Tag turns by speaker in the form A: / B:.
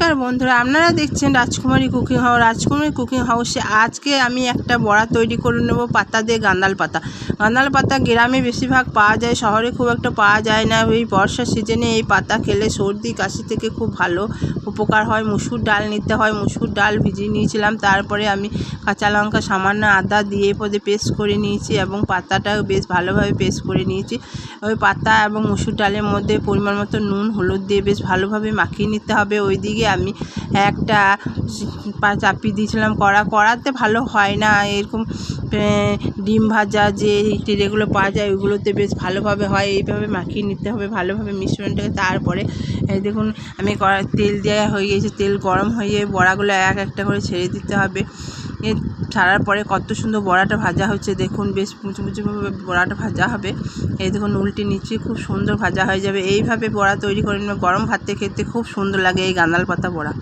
A: নমস্কার বন্ধুরা, আপনারা দেখছেন রাজকুমারী কুকিং হাউস। রাজকুমারী কুকিং হাউসে আজকে আমি একটা বড়া তৈরি করে নেব পাতা দিয়ে। গাঁদাল পাতা গ্রামে বেশিরভাগ পাওয়া যায়, শহরে খুব একটা পাওয়া যায় না। এই বর্ষার সিজনে এই পাতা খেলে সর্দি কাশি থেকে খুব ভালো উপকার হয়। মুসুর ডাল নিতে হয়, মুসুর ডাল ভিজিয়ে নিয়েছিলাম। তারপরে আমি কাঁচা লঙ্কা, সামান্য আদা দিয়ে পদে পেস্ট করে নিয়েছি এবং পাতাটা বেশ ভালোভাবে পেস্ট করে নিয়েছি। ওই পাতা এবং মুসুর ডালের মধ্যে পরিমাণ মতো নুন, হলুদ দিয়ে বেশ ভালোভাবে মাখিয়ে নিতে হবে। ওইদিকে আমি একটা চাপিয়ে দিয়েছিলাম কড়াতে ভালো হয় না, এরকম ডিম ভাজা যে ট্রেগুলো পাওয়া যায় ওইগুলোতে বেশ ভালোভাবে হয়। এইভাবে মাখিয়ে নিতে হবে ভালোভাবে মিশ্রণটাকে। তারপরে এই দেখুন আমি তেল দেওয়া হয়ে গেছে, তেল গরম হয়ে বড়াগুলো এক একটা করে ছেড়ে দিতে হবে। ছাড়ার পরে কত সুন্দর বড়াটা ভাজা হচ্ছে দেখুন, বেশ মুচমুচেভাবে বড়াটা ভাজা হবে। এই দেখুন উল্টে নিচে খুব সুন্দর ভাজা হয়ে যাবে। এইভাবে বড়া তৈরি করে গরম ভাতে খেতে খুব সুন্দর লাগে এই গাঁদাল পাতা বড়া।